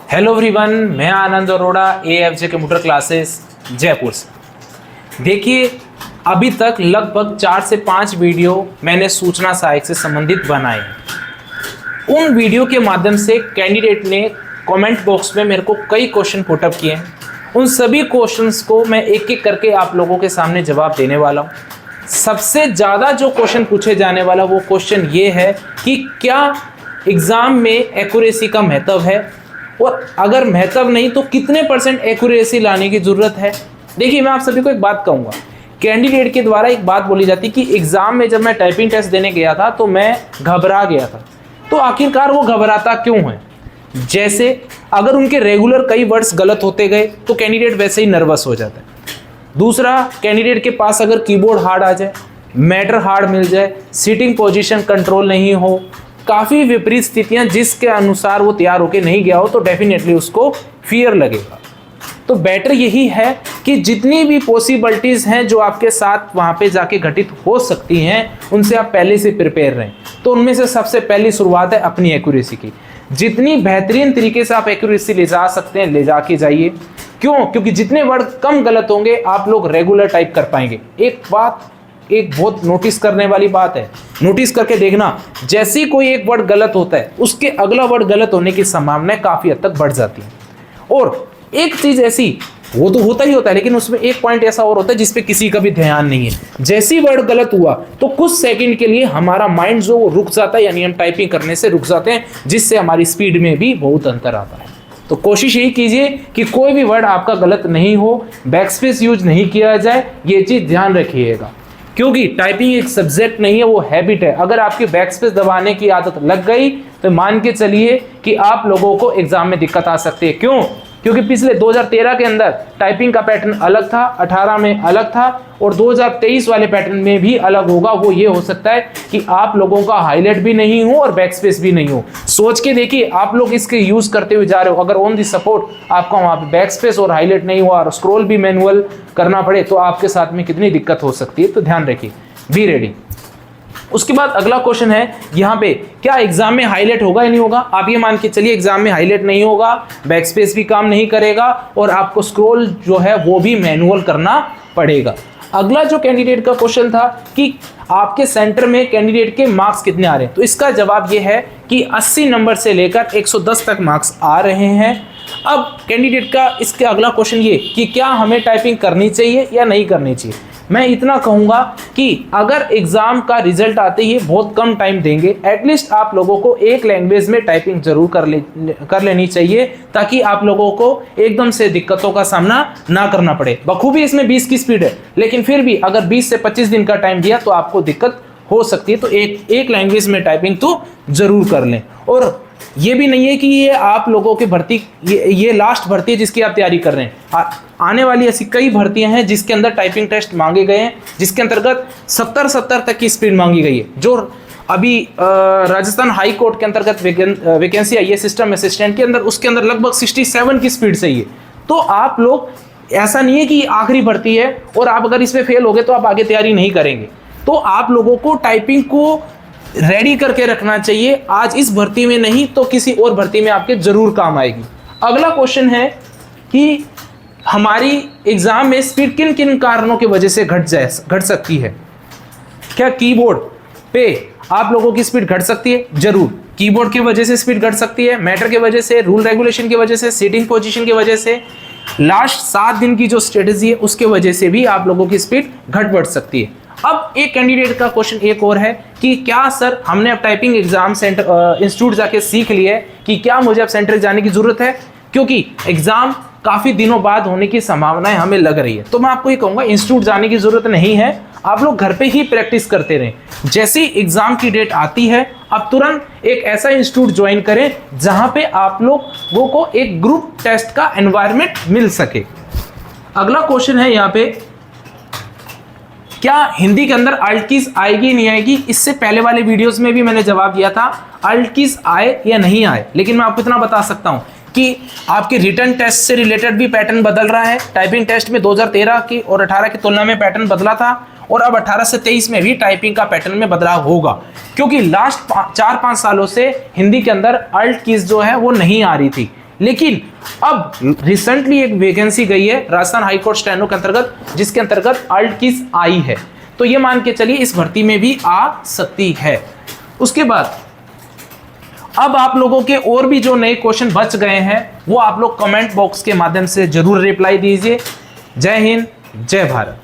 Hello everyone, मैं Anand Arora AFJ computer classes Jaipur से। देखिए, अभी तक लगभग 4 से 5 वीडियो मैंने सूचना सहायक से संबंधित बनाए हैं। उन वीडियो के माध्यम से कैंडिडेट ने कमेंट बॉक्स में मेरे को कई क्वेश्चन पुटअप किए हैं। उन सभी क्वेश्चंस को मैं एक एक करके आप लोगों के सामने जवाब देने वाला हूँ। सबसे ज़्यादा जो क्वेश्चन पूछे जाने वाला वो क्वेश्चन ये है कि क्या एग्ज़ाम में एक्यूरेसी का महत्व है, और अगर महत्व नहीं तो कितने % एक्यूरेसी लाने की ज़रूरत है। देखिए, मैं आप सभी को एक बात कहूँगा, कैंडिडेट के द्वारा एक बात बोली जाती कि एग्ज़ाम में जब मैं टाइपिंग टेस्ट देने गया था तो मैं घबरा गया था। तो आखिरकार वो घबराता क्यों है? जैसे अगर उनके रेगुलर कई वर्ड्स गलत होते गए तो कैंडिडेट वैसे ही नर्वस हो जाता है। दूसरा, कैंडिडेट के पास अगर कीबोर्ड हार्ड आ जाए, मैटर हार्ड मिल जाए, सीटिंग पोजीशन कंट्रोल नहीं हो, काफ़ी विपरीत स्थितियां जिसके अनुसार वो तैयार होकर नहीं गया हो, तो डेफिनेटली उसको फियर लगेगा। तो बेटर यही है कि जितनी भी पॉसिबिलिटीज़ हैं जो आपके साथ वहाँ पे जाके घटित हो सकती हैं, उनसे आप पहले से प्रिपेयर रहें। तो उनमें से सबसे पहली शुरुआत है अपनी एक्यूरेसी की। जितनी बेहतरीन तरीके से आप एक्यूरेसी ले जा सकते हैं, ले जाके जाइए। क्यों? क्योंकि जितने वर्ड कम गलत होंगे आप लोग रेगुलर टाइप कर पाएंगे। एक बहुत नोटिस करने वाली बात है, नोटिस करके देखना, जैसे ही कोई एक वर्ड गलत होता है उसके अगला वर्ड गलत होने की संभावनाएं काफ़ी हद तक बढ़ जाती है। और एक चीज़ ऐसी, वो तो होता ही होता है, लेकिन उसमें एक पॉइंट ऐसा और होता है जिस पे किसी का भी ध्यान नहीं है। जैसे ही वर्ड गलत हुआ तो कुछ सेकंड के लिए हमारा माइंड जो रुक जाता है, यानी हम टाइपिंग करने से रुक जाते हैं, जिससे हमारी स्पीड में भी बहुत अंतर आता है। तो कोशिश यही कीजिए कि कोई भी वर्ड आपका गलत नहीं हो, बैकस्पेस यूज नहीं किया जाए, ये चीज़ ध्यान रखिएगा। क्योंकि टाइपिंग एक सब्जेक्ट नहीं है, वो हैबिट है। अगर आपकी बैकस्पेस दबाने की आदत लग गई तो मान के चलिए कि आप लोगों को एग्जाम में दिक्कत आ सकती है। क्यों? क्योंकि पिछले 2013 के अंदर टाइपिंग का पैटर्न अलग था, 18 में अलग था, और 2023 वाले पैटर्न में भी अलग होगा। वो ये हो सकता है कि आप लोगों का हाईलाइट भी नहीं हो और बैकस्पेस भी नहीं हो। सोच के देखिए, आप लोग इसके यूज करते हुए जा रहे हो, अगर ऑन दी सपोर्ट आपका वहाँ पे बैकस्पेस और हाईलाइट नहीं हुआ और स्क्रॉल भी मैनुअल करना पड़े तो आपके साथ में कितनी दिक्कत हो सकती है। तो ध्यान रखिए, बी रेडी। उसके बाद अगला क्वेश्चन है यहाँ पे, क्या एग्जाम में हाईलाइट होगा या नहीं होगा? आप ये मान के चलिए एग्जाम में हाईलाइट नहीं होगा, बैकस्पेस भी काम नहीं करेगा और आपको स्क्रॉल जो है वो भी मैनुअल करना पड़ेगा। अगला जो कैंडिडेट का क्वेश्चन था कि आपके सेंटर में कैंडिडेट के मार्क्स कितने आ रहे हैं, तो इसका जवाब ये है कि 80 नंबर से लेकर 110 तक मार्क्स आ रहे हैं। अब कैंडिडेट का इसके अगला क्वेश्चन ये कि क्या हमें टाइपिंग करनी चाहिए या नहीं करनी चाहिए। मैं इतना कहूँगा कि अगर एग्ज़ाम का रिजल्ट आते ही बहुत कम टाइम देंगे, एटलीस्ट आप लोगों को एक लैंग्वेज में टाइपिंग जरूर कर लेनी चाहिए, ताकि आप लोगों को एकदम से दिक्कतों का सामना ना करना पड़े। बखूबी इसमें 20 की स्पीड है, लेकिन फिर भी अगर 20 से 25 दिन का टाइम दिया तो आपको दिक्कत हो सकती है। तो एक लैंग्वेज में टाइपिंग तो ज़रूर कर लें। और ये भी नहीं है कि ये आप लोगों की भर्ती ये लास्ट भर्ती है जिसकी आप तैयारी कर रहे हैं। आने वाली ऐसी कई भर्तियां हैं जिसके अंदर टाइपिंग टेस्ट मांगे गए हैं, जिसके अंतर्गत 70 तक की स्पीड मांगी गई है। जो अभी राजस्थान हाई कोर्ट के अंतर्गत वैकेंसी आई है सिस्टम असिस्टेंट के अंदर, उसके अंदर लगभग 67 की स्पीड से ही है। तो आप लोग, ऐसा नहीं है कि आखिरी भर्ती है और आप अगर इसमें फेल हो गए तो आप आगे तैयारी नहीं करेंगे। तो आप लोगों को टाइपिंग को रेडी करके रखना चाहिए, आज इस भर्ती में नहीं तो किसी और भर्ती में आपके जरूर काम आएगी। अगला क्वेश्चन है कि हमारी एग्जाम में स्पीड किन किन कारणों की वजह से घट सकती है। क्या कीबोर्ड पे आप लोगों की स्पीड घट सकती है? जरूर, कीबोर्ड की वजह से स्पीड घट सकती है, मैटर की वजह से, रूल रेगुलेशन की वजह से, सीटिंग पोजीशन की वजह से, लास्ट 7 दिन की जो स्ट्रेटेजी है उसके वजह से भी आप लोगों की स्पीड घट बढ़ सकती है। अब एक कैंडिडेट का क्वेश्चन एक और है कि क्या सर, हमने अब टाइपिंग एग्जाम सेंटर इंस्टीट्यूट जाके सीख लिया है कि क्या मुझे अब सेंटर जाने की जरूरत है, क्योंकि एग्जाम काफ़ी दिनों बाद होने की संभावनाएं हमें लग रही है। तो मैं आपको ये कहूँगा, इंस्टीट्यूट जाने की जरूरत नहीं है, आप लोग घर पे ही प्रैक्टिस करते रहें। जैसे ही एग्जाम की डेट आती है अब तुरंत एक ऐसा इंस्टीट्यूट ज्वाइन करें जहां पे आप लोगों को एक ग्रुप टेस्ट का एनवायरनमेंट मिल सके। अगला क्वेश्चन है यहाँ पे, क्या हिंदी के अंदर अल्ट कीज आएगी नहीं आएगी? इससे पहले वाले वीडियोस में भी मैंने जवाब दिया था, अल्ट कीज आए या नहीं आए। लेकिन मैं आपको इतना बता सकता हूं कि आपके रिटन टेस्ट से रिलेटेड भी पैटर्न बदल रहा है। टाइपिंग टेस्ट में 2013 की और 18 की तुलना में पैटर्न बदला था, और अब 18 से 23 में भी टाइपिंग का पैटर्न में बदलाव होगा, क्योंकि लास्ट 4-5 सालों से हिंदी के अंदर अल्ट कीज जो है वो नहीं आ रही थी। लेकिन अब रिसेंटली एक वैकेंसी गई है राजस्थान हाईकोर्ट स्टेनो के अंतर्गत, जिसके अंतर्गत अल्ट कीज आई है, तो ये मान के चलिए इस भर्ती में भी आ सकती है। उसके बाद अब आप लोगों के और भी जो नए क्वेश्चन बच गए हैं वो आप लोग कमेंट बॉक्स के माध्यम से जरूर रिप्लाई दीजिए। जय हिंद, जय भारत।